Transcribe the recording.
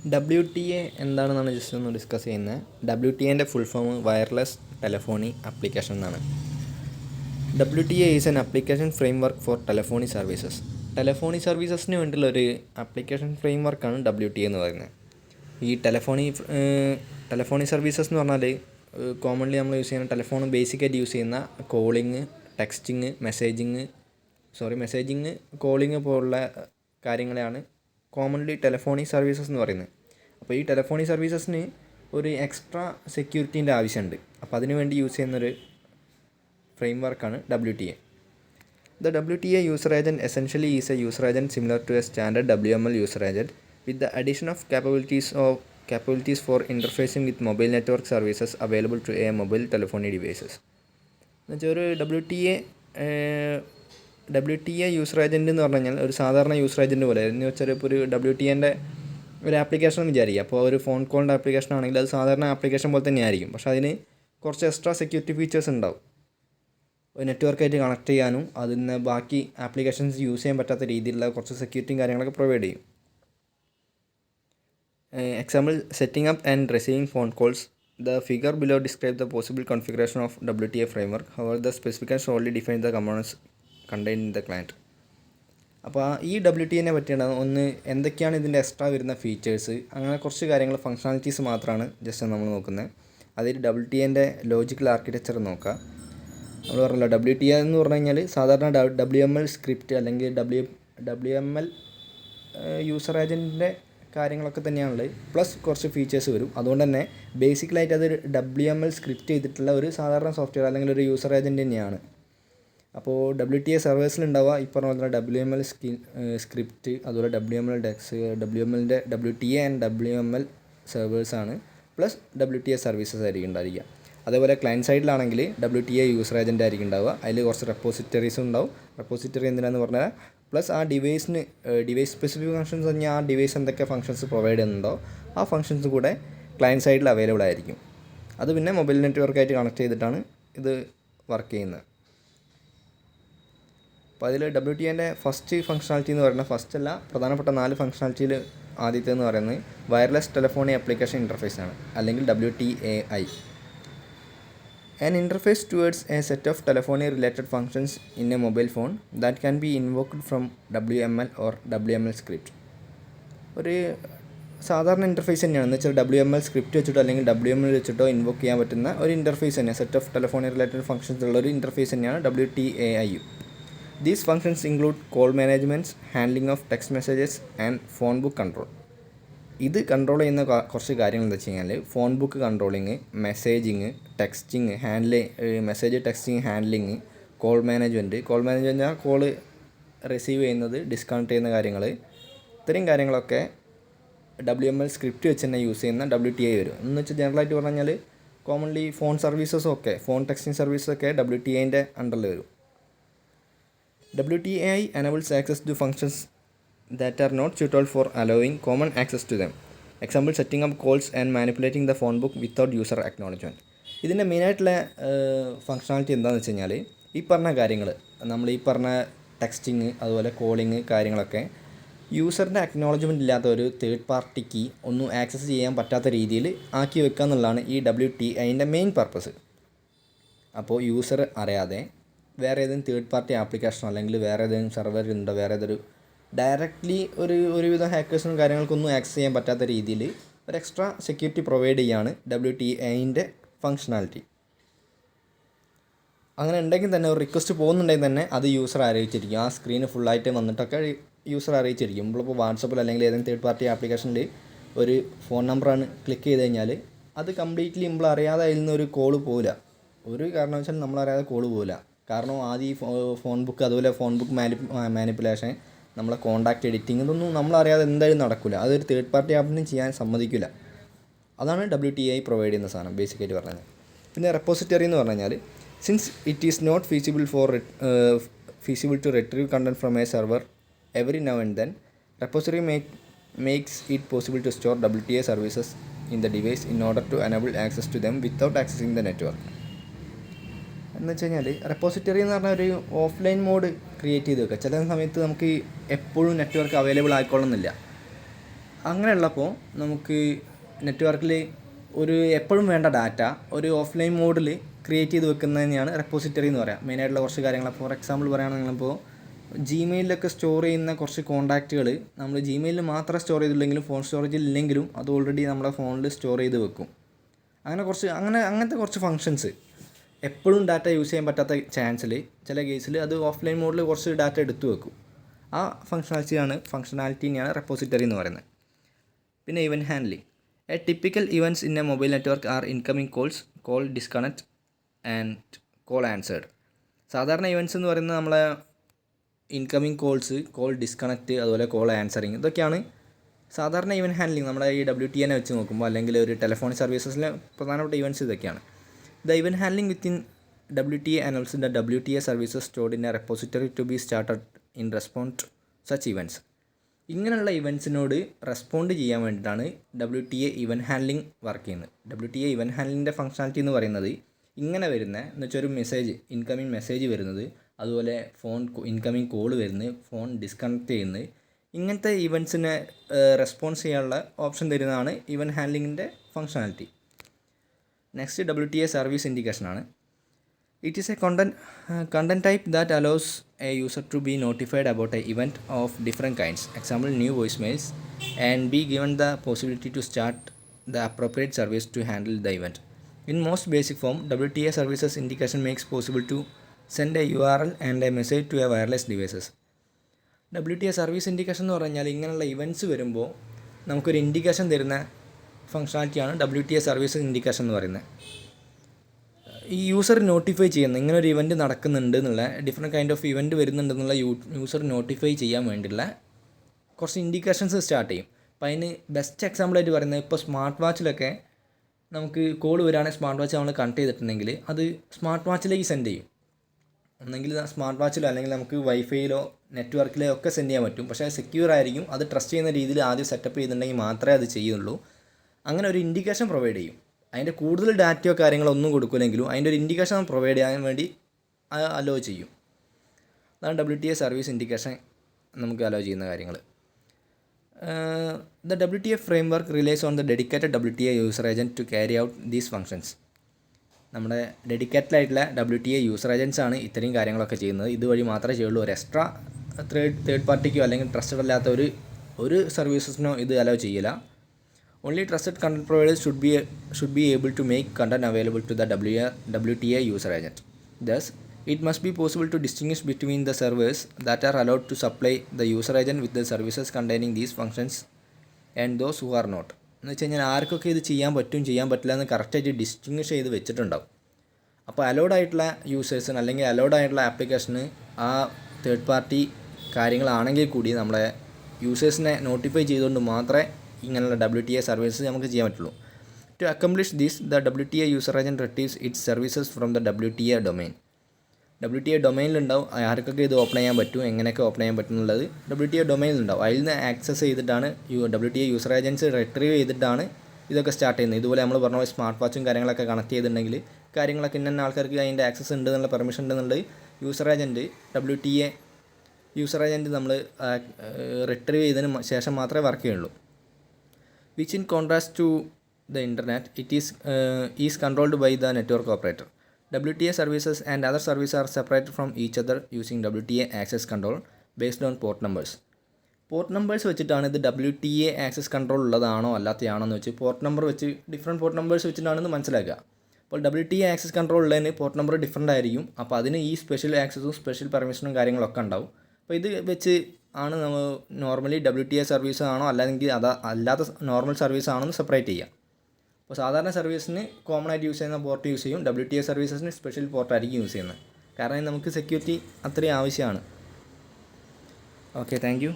WTA എന്താണെന്നാണ് just ഒന്ന് discuss ചെയ്യുന്നത്. WTA full form wireless telephony application എന്നാണ്. WTA is an application framework for telephony services. Telephony സർവീസസിന് വേണ്ടിയുള്ള ഒരു ആപ്ലിക്കേഷൻ ഫ്രെയിം വർക്കാണ് WTA എന്ന് പറയുന്നത്. ഈ ടെലഫോണി സർവീസസ് എന്ന് പറഞ്ഞാൽ കോമൺലി നമ്മൾ യൂസ് ചെയ്യുന്ന ടെലഫോൺ ബേസിക്കായിട്ട് യൂസ് ചെയ്യുന്ന കോളിങ്, ടെക്സ്റ്റിങ്, മെസ്സേജിങ്, കോളിങ് പോലുള്ള കാര്യങ്ങളെയാണ് കോമൺലി ടെലഫോണി സർവീസസ് എന്ന് പറയുന്നത്. അപ്പോൾ ഈ ടെലഫോണി സർവീസസിന് ഒരു എക്സ്ട്രാ സെക്യൂരിറ്റീൻ്റെ ആവശ്യമുണ്ട്. അപ്പോൾ അതിനു വേണ്ടി യൂസ് ചെയ്യുന്നൊരു ഫ്രെയിം വർക്കാണ് WTA. The WTA user agent essentially is a user agent similar to a standard WML user agent with the addition of capabilities for interfacing with mobile network services available to a mobile telephony devices. എന്നുവെച്ചാൽ ഒരു WTA user agent എന്ന് പറഞ്ഞു കഴിഞ്ഞാൽ ഒരു സാധാരണ user agent പോലെ എന്ന് വെച്ചാൽ ഇപ്പോൾ ഒരു WTAൻ്റെ ഒരു ആപ്ലിക്കേഷൻ വിചാരിക്കുക. അപ്പോൾ ഒരു ഫോൺ കോളിൻ്റെ ആപ്ലിക്കേഷൻ ആണെങ്കിൽ അത് സാധാരണ ആപ്ലിക്കേഷൻ പോലെ തന്നെ ആയിരിക്കും. പക്ഷേ അതിന് കുറച്ച് എക്സ്ട്രാ സെക്യൂരിറ്റി ഫീച്ചേഴ്സ് ഉണ്ടാവും. ഒരു നെറ്റ്വർക്കായിട്ട് കണക്ട് ചെയ്യാനും അതിന് ബാക്കി ആപ്ലിക്കേഷൻസ് യൂസ് ചെയ്യാൻ പറ്റാത്ത രീതിയിലുള്ള കുറച്ച് സെക്യൂരിറ്റിയും കാര്യങ്ങളൊക്കെ പ്രൊവൈഡ് ചെയ്യും. Example, setting up and receiving phone calls. The figure below describes the possible configuration of WTA framework. However, the specification only defines the components contained in the client. അപ്പോൾ ഈ WTAനെ പറ്റിയാണ് ഒന്ന് എന്തൊക്കെയാണ് ഇതിൻ്റെ എക്സ്ട്രാ വരുന്ന ഫീച്ചേഴ്സ്, അങ്ങനെ കുറച്ച് കാര്യങ്ങൾ ഫങ്ഷണാലിറ്റീസ് മാത്രമാണ് ജസ്റ്റ് നമ്മൾ നോക്കുന്നത്. അതിൽ WTAൻ്റെ ലോജിക്കൽ ആർക്കിടെക്ചർ നോക്കുക. നമ്മൾ പറഞ്ഞല്ലോ WTA എന്ന് പറഞ്ഞു കഴിഞ്ഞാൽ സാധാരണ WML സ്ക്രിപ്റ്റ് അല്ലെങ്കിൽ WML യൂസർ ഏജൻറ്റിൻ്റെ കാര്യങ്ങളൊക്കെ തന്നെയാണുള്ളത്. പ്ലസ് കുറച്ച് ഫീച്ചേഴ്സ് വരും. അതുകൊണ്ട് തന്നെ ബേസിക്കലായിട്ട് അതൊരു WML സ്ക്രിപ്റ്റ് ചെയ്തിട്ടുള്ള ഒരു സാധാരണ സോഫ്റ്റ്വെയർ അല്ലെങ്കിൽ ഒരു യൂസർ ഏജൻറ്റ് തന്നെയാണ്. അപ്പോൾ WTA സർവേഴ്സിലുണ്ടാവുക ഈ പറഞ്ഞ പോലെ WML സ്ക്രിപ്റ്റ്, അതുപോലെ WML ഡെക്സ്, WMLൻ്റെ WTA ആൻഡ് WML സെർവേഴ്സാണ്. പ്ലസ് WTA സർവീസസ് ആയിരിക്കും ഉണ്ടായിരിക്കുക. അതേപോലെ ക്ലയൻറ്റ് സൈഡിലാണെങ്കിൽ WTA യൂസർ ഏജൻ്റ് ആയിരിക്കും ഉണ്ടാവുക. അതിൽ കുറച്ച് റെപ്പോസിറ്ററീസും ഉണ്ടാവും. റെപ്പോസിറ്ററി എന്തിനാന്ന് പറഞ്ഞാൽ പ്ലസ് ആ ഡിവൈസ് സ്പെസിഫിക് ഫങ്ഷൻസ് പറഞ്ഞാൽ ആ ഡിവൈസ് എന്തൊക്കെ ഫങ്ഷൻസ് പ്രൊവൈഡ് ചെയ്യുന്നുണ്ടോ ആ ഫങ്ഷൻസ് കൂടെ ക്ലയൻറ്റ് സൈഡിൽ അവൈലബിൾ ആയിരിക്കും. അത് പിന്നെ മൊബൈൽ നെറ്റ്വർക്കായിട്ട് കണക്ട് ചെയ്തിട്ടാണ് ഇത് വർക്ക് ചെയ്യുന്നത്. അപ്പോൾ അതിൽ WTAൻ്റെ ഫസ്റ്റ് ഫങ്ഷണാലിറ്റി എന്ന് പറയുന്നത്, പ്രധാനപ്പെട്ട 4 ഫങ്ഷണാലിറ്റിയിൽ ആദ്യത്തേന്ന് പറയുന്നത് വയർലെസ് ടെലഫോണി ആപ്ലിക്കേഷൻ ഇൻ്റർഫേസ് ആണ്, അല്ലെങ്കിൽ WTAI. An interface towards a set of telephony related functions in a mobile phone that can be invoked from WML or WML script. ഒരു സാധാരണ ഇൻ്റർഫേസ് തന്നെയാണ്. എന്ന് വെച്ചാൽ WML സ്ക്രിപ്റ്റ് വെച്ചിട്ടോ അല്ലെങ്കിൽ WML വെച്ചിട്ടോ ഇൻവോക്ക് ചെയ്യാൻ പറ്റുന്ന ഒരു ഇൻ്റർഫേസ് തന്നെ, set of telephony related functions ഉള്ള ഒരു ഇൻ്റർഫേസ് തന്നെയാണ് WTAI. These functions include call management, handling of text messages and phone book control. ഇത് കൺട്രോൾ ചെയ്യുന്ന കുറച്ച് കാര്യങ്ങൾ എന്താ വെച്ച് കഴിഞ്ഞാൽ phone book controlling, messaging, texting, texting handling, call management പറഞ്ഞാൽ കോള് റിസീവ് ചെയ്യുന്നത്, ഡിസ്കണക്ട് ചെയ്യുന്ന കാര്യങ്ങൾ, ഇത്രയും കാര്യങ്ങളൊക്കെ WML സ്ക്രിപ്റ്റ് വെച്ച് തന്നെ യൂസ് ചെയ്യുന്ന WTA വരും. എന്ന് വെച്ചാൽ ജനറലായിട്ട് പറഞ്ഞു കഴിഞ്ഞാൽ കോമൺലി ഫോൺ സർവീസസൊക്കെ, ഫോൺ ടെക്സ്റ്റിംഗ് സർവീസൊക്കെ WTAൻ്റെ അണ്ടറിൽ വരും. WTAI enables access to functions that are not suitable for allowing common access to them. Example, setting up calls and manipulating the phone book without user acknowledgement. ഇതിൻ്റെ മെയിനായിട്ടുള്ള functionality എന്താണെന്ന് വെച്ച് കഴിഞ്ഞാൽ ഈ പറഞ്ഞ കാര്യങ്ങൾ, നമ്മൾ ഈ പറഞ്ഞ ടെക്സ്റ്റിങ് അതുപോലെ കോളിങ് കാര്യങ്ങളൊക്കെ യൂസറിൻ്റെ അക്നോളജ്മെൻറ്റ് ഇല്ലാത്ത ഒരു തേർഡ് പാർട്ടിക്ക് ഒന്നും ആക്സസ് ചെയ്യാൻ പറ്റാത്ത രീതിയിൽ ആക്കി വെക്കുക എന്നുള്ളതാണ് ഈ WTAൻ്റെ മെയിൻ പർപ്പസ്. അപ്പോൾ യൂസർ അറിയാതെ വേറെ ഏതെങ്കിലും തേർഡ് പാർട്ടി ആപ്ലിക്കേഷനോ അല്ലെങ്കിൽ വേറെ ഏതെങ്കിലും സെർവർ ഉണ്ടോ, വേറെ ഏതൊരു ഡയറക്റ്റ്ലി ഒരുവിധം ഹാക്കേഴ്സിനും കാര്യങ്ങൾക്കൊന്നും ആക്സസ് ചെയ്യാൻ പറ്റാത്ത രീതിയിൽ ഒരു എക്സ്ട്രാ സെക്യൂരിറ്റി പ്രൊവൈഡ് ചെയ്യുകയാണ് WTAൻ്റെ ഫങ്ഷണാലിറ്റി. അങ്ങനെ ഉണ്ടെങ്കിൽ തന്നെ ഒരു റിക്വസ്റ്റ് പോകുന്നുണ്ടെങ്കിൽ തന്നെ അത് യൂസർ അറിയിച്ചിരിക്കും. ആ സ്ക്രീന് ഫുള്ളായിട്ട് വന്നിട്ടൊക്കെ യൂസർ അറിയിച്ചിരിക്കും. നമ്മളിപ്പോൾ വാട്സപ്പിൽ അല്ലെങ്കിൽ ഏതെങ്കിലും തേർഡ് പാർട്ടി ആപ്ലിക്കേഷനിൽ ഒരു ഫോൺ നമ്പറാണ് ക്ലിക്ക് ചെയ്ത് കഴിഞ്ഞാൽ അത് കംപ്ലീറ്റ്ലി നമ്മൾ അറിയാതെ അതിൽ നിന്നൊരു കോള് പോകില്ല. ഒരു കാരണവശാലും നമ്മളറിയാതെ കോള് പോകില്ല. കാരണം ആദ്യം ഈ ഫോൺ ബുക്ക് അതുപോലെ ഫോൺ ബുക്ക് മാനിപ്പുലേഷൻ, നമ്മളെ കോൺടാക്റ്റ് എഡിറ്റിംഗ്, ഇതൊന്നും നമ്മളറിയാതെ എന്തായാലും നടക്കില്ല. അതൊരു തേർഡ് പാർട്ടി ആപ്പിനും ചെയ്യാൻ സമ്മതിക്കില്ല. അതാണ് WTAI പ്രൊവൈഡ് ചെയ്യുന്ന സാധനം ബേസിക്കായിട്ട് പറഞ്ഞത്. പിന്നെ റെപ്പോസിറ്ററി എന്ന് പറഞ്ഞു കഴിഞ്ഞാൽ since it is not feasible to retrieve content from a server every now and then, repository makes it possible to store WTA services in the device in order to enable access to them without accessing the network. എന്ന് വെച്ച് കഴിഞ്ഞാൽ repository എന്ന് പറഞ്ഞാൽ ഒരു offline mode create ചെയ്ത് വെക്കുക. ചില സമയത്ത് നമുക്ക് എപ്പോഴും നെറ്റ്വർക്ക് അവൈലബിൾ ആയിക്കൊള്ളുന്നില്ല. അങ്ങനെയുള്ളപ്പോൾ നമുക്ക് നെറ്റ്വർക്കിൽ ഒരു എപ്പോഴും വേണ്ട ഡാറ്റ ഒരു ഓഫ്ലൈൻ മോഡിൽ ക്രിയേറ്റ് ചെയ്ത് വെക്കുന്നതിനെയാണ് റെപ്പോസിറ്ററി എന്ന് പറയുക. മെയിനായിട്ടുള്ള കുറച്ച് കാര്യങ്ങൾ ഫോർ എക്സാമ്പിൾ പറയുകയാണെങ്കിൽ ഇപ്പോൾ ജിമെയിലൊക്കെ സ്റ്റോർ ചെയ്യുന്ന കുറച്ച് കോൺടാക്റ്റുകൾ നമ്മൾ ജിമെയിലിൽ മാത്രം സ്റ്റോർ ചെയ്തില്ലെങ്കിലും ഫോൺ സ്റ്റോറേജിൽ ഇല്ലെങ്കിലും അത് ഓൾറെഡി നമ്മുടെ ഫോണിൽ സ്റ്റോർ ചെയ്ത് വെക്കും. അങ്ങനത്തെ കുറച്ച് ഫങ്ഷൻസ് എപ്പോഴും ഡാറ്റ യൂസ് ചെയ്യാൻ പറ്റാത്ത ചാൻസിൽ ചില കേസിൽ അത് ഓഫ്ലൈൻ മോഡിൽ കുറച്ച് ഡാറ്റ എടുത്തു വെക്കും. ആ ഫങ്ഷനാലിറ്റിനെയാണ് റെപ്പോസിറ്ററി എന്ന് പറയുന്നത്. പിന്നെ event handling. A typical events in a mobile network are incoming calls, call disconnect and call answered. സാധാരണ ഇവൻറ്റ്സ് എന്ന് പറയുന്നത് നമ്മളെ ഇൻകമിംഗ് കോൾസ്, കോൾ ഡിസ്കണക്റ്റ്, അതുപോലെ കോൾ ആൻസറിങ്, ഇതൊക്കെയാണ് സാധാരണ ഇവൻറ്റ് ഹാൻഡ്ലിംഗ് നമ്മുടെ ഈ WTAനെ വെച്ച് നോക്കുമ്പോൾ, അല്ലെങ്കിൽ ഒരു ടെലിഫോൺ സർവീസസിലെ പ്രധാനപ്പെട്ട ഇവൻറ്റ്സ് ഇതൊക്കെയാണ്. The event handling within WTA announce the WTA services stored in a repository to be started in respond such events. ഇങ്ങനെയുള്ള ഇവൻറ്റ്സിനോട് റെസ്പോണ്ട് ചെയ്യാൻ വേണ്ടിയിട്ടാണ് WTA ഇവൻറ്റ് ഹാൻഡ്ലിംഗ് വർക്ക് ചെയ്യുന്നത്. WTA ഇവൻറ്റ് ഹാൻഡ്ലിങ്ങിൻ്റെ ഫങ്ഷനാലിറ്റി എന്ന് പറയുന്നത് ഇങ്ങനെ വരുന്ന എന്ന് വെച്ചാൽ ഒരു മെസ്സേജ്, ഇൻകമിങ് മെസ്സേജ് വരുന്നത്, അതുപോലെ ഫോൺ ഇൻകമിങ് കോൾ വരുന്നത്, ഫോൺ ഡിസ്കണക്ട് ചെയ്യുന്നത്, ഇങ്ങനത്തെ ഇവൻറ്റ്സിനെ റെസ്പോൺസ് ചെയ്യാനുള്ള ഓപ്ഷൻ തരുന്നതാണ് ഇവൻറ്റ് ഹാൻഡ്ലിങ്ങിൻ്റെ ഫങ്ഷനാലിറ്റി. നെക്സ്റ്റ് WTA സർവീസ് ഇൻഡിക്കേഷനാണ്. It is a content type that allows a user to be notified about an event of different kinds, example new voicemails, and be given the possibility to start the appropriate service to handle the event. In most basic form, WTA services indication makes possible to send a URL and a message to a wireless devices. WTA service indication എന്ന് പറഞ്ഞാൽ ഇങ്ങനെയുള്ള events വരുമ്പോൾ നമുക്കൊരു indication തരുന്ന ഫങ്ഷനാലിറ്റിയാണ് WTA service indication എന്ന് പറയുന്നത്. ഈ user notify ചെയ്യുന്ന ഇങ്ങനെ ഒരു ഇവൻറ്റ് നടക്കുന്നുണ്ട് എന്നുള്ള, ഡിഫറെൻറ്റ് കൈൻഡ് ഓഫ് ഇവൻറ്റ് വരുന്നുണ്ടെന്നുള്ള യൂസർ നോട്ടിഫൈ ചെയ്യാൻ വേണ്ടിയുള്ള കുറച്ച് ഇൻഡിക്കേഷൻസ് സ്റ്റാർട്ട് ചെയ്യും. അപ്പോൾ അതിന് ബെസ്റ്റ് എക്സാമ്പിളായിട്ട് പറയുന്നത് ഇപ്പോൾ സ്മാർട്ട് വാച്ചിലൊക്കെ നമുക്ക് കോൾ വരികയാണെങ്കിൽ സ്മാർട്ട് വാച്ച് നമ്മൾ കണക്ട് ചെയ്തിട്ടുണ്ടെങ്കിൽ അത് സ്മാർട്ട് വാച്ചിലേക്ക് സെൻഡ് ചെയ്യും. ഒന്നെങ്കിൽ സ്മാർട്ട് വാച്ചിലോ അല്ലെങ്കിൽ നമുക്ക് വൈഫൈയിലോ നെറ്റ്വർക്കിലോ ഒക്കെ സെൻഡ് ചെയ്യാൻ പറ്റും. പക്ഷേ സെക്യൂർ ആയിരിക്കും. അത് ട്രസ്റ്റ് ചെയ്യുന്ന രീതിയിൽ ആദ്യം സെറ്റപ്പ് ചെയ്തിട്ടുണ്ടെങ്കിൽ മാത്രമേ അത് ചെയ്യുള്ളൂ. അങ്ങനെ ഒരു ഇൻഡിക്കേഷൻ പ്രൊവൈഡ് ചെയ്യും. അതിൻ്റെ കൂടുതൽ ഡാറ്റയോ കാര്യങ്ങളോ ഒന്നും കൊടുക്കില്ലെങ്കിലും അതിൻ്റെ ഒരു ഇൻഡിക്കേഷൻ പ്രൊവൈഡ് ചെയ്യാൻ വേണ്ടി അലോ ചെയ്യും. അതാണ് WTA സർവീസ് ഇൻഡിക്കേഷൻ നമുക്ക് അലോ ചെയ്യുന്ന കാര്യങ്ങൾ. The WTA framework relies on the dedicated WTA user agent to carry out these functions. നമ്മുടെ ഡെഡിക്കേറ്റഡ് ആയിട്ടുള്ള WTA യൂസർ ഏജൻറ്റ്സ് ആണ് ഇത്രയും കാര്യങ്ങളൊക്കെ ചെയ്യുന്നത്. ഇതുവഴി മാത്രമേ ചെയ്യുള്ളൂ. ഒരു എക്സ്ട്രാ തേർഡ് പാർട്ടിക്കോ അല്ലെങ്കിൽ ട്രസ്റ്റഡ് അല്ലാത്ത ഒരു സർവീസസിനോ ഇത് അലോ ചെയ്യില്ല. Only trusted content providers should be able to make content available to the WTA user agent. Thus, it must be possible to distinguish between the servers that are allowed to supply the user agent with the services containing these functions and those who are not. എന്ന് വെച്ച് കഴിഞ്ഞാൽ ആർക്കൊക്കെ ഇത് ചെയ്യാൻ പറ്റും ചെയ്യാൻ പറ്റില്ല എന്ന് കറക്റ്റായിട്ട് ഡിസ്റ്റിങ്വിഷ് ചെയ്ത് വെച്ചിട്ടുണ്ടാവും. അപ്പോൾ അലൗഡ് ആയിട്ടുള്ള യൂസേഴ്സിന് അല്ലെങ്കിൽ അലൗഡ് ആയിട്ടുള്ള ആപ്ലിക്കേഷന് ആ തേർഡ് പാർട്ടി കാര്യങ്ങളാണെങ്കിൽ കൂടി നമ്മളെ യൂസേഴ്സിനെ നോട്ടിഫൈ ചെയ്തുകൊണ്ട് മാത്രമേ ഇങ്ങനെയുള്ള WTA സർവീസസ് നമുക്ക് ചെയ്യാൻ പറ്റുള്ളൂ. To accomplish this, the WTA user agent retrieves its services from the WTA domain. WTA ഡൊമൈനിലുണ്ടാവും ആർക്കൊക്കെ ഇത് ഓപ്പൺ ചെയ്യാൻ പറ്റും, എങ്ങനെയൊക്കെ ഓപ്പൺ ചെയ്യാൻ പറ്റും എന്നുള്ളത് WTA ഡൊമൈനിലുണ്ടാവും. അതിൽ നിന്ന് ആക്സസ് ചെയ്തിട്ടാണ് WTA യൂസർ ഏജൻറ്റ്സ് റിട്രീവ് ചെയ്തിട്ടാണ് ഇതൊക്കെ സ്റ്റാർട്ട് ചെയ്യുന്നത്. ഇതുപോലെ നമ്മൾ പറഞ്ഞ സ്മാർട്ട് വാച്ചും കാര്യങ്ങളൊക്കെ കണക്ട് ചെയ്തിട്ടുണ്ടെങ്കിൽ കാര്യങ്ങളൊക്കെ ഇന്ന ആൾക്കാർക്ക് അതിൻ്റെ ആക്സസ് ഉണ്ട് എന്നുള്ള പെർമിഷൻ ഉണ്ടെന്നുള്ളത് user agent WTA user agent നമ്മൾ റിട്രീവ് ചെയ്തതിന് ശേഷം മാത്രമേ വർക്ക് ചെയ്യുള്ളൂ. Which in contrast to the internet, it is controlled by the network operator. WTA services and other services are separated from each other using WTA access control based on port numbers. Port numbers വെച്ചിട്ടാണ് ഇത് WTA access control ഉള്ളതാണോ അല്ലാത്തതാണോ എന്ന് വെച്ച് different port numbers വെച്ചിട്ടാണെന്ന് മനസ്സിലാക്കുക. അപ്പോൾ WTA access control ഉള്ളതിന് port number different ആയിരിക്കും. അപ്പോൾ അതിന് ഈ സ്പെഷ്യൽ ആക്സസും സ്പെഷ്യൽ പെർമിഷനും കാര്യങ്ങളൊക്കെ ഉണ്ടാവും. അപ്പോൾ ഇത് വെച്ച് ആണ് നമ്മൾ നോർമലി WTA സർവീസ് ആണോ അല്ലെങ്കിൽ അല്ലാത്ത നോർമൽ സർവീസ് ആണോ എന്ന് സെപ്പറേറ്റ് ചെയ്യാം. അപ്പോൾ സാധാരണ സർവീസിന് കോമൺ ആയിട്ട് യൂസ് ചെയ്യുന്ന പോർട്ട് യൂസ് ചെയ്യും. WTA സർവീസസിന് സ്പെഷ്യൽ പോർട്ടായിരിക്കും യൂസ് ചെയ്യുന്നത്. കാരണം നമുക്ക് സെക്യൂരിറ്റി അത്രയും ആവശ്യമാണ്. Okay, thank you.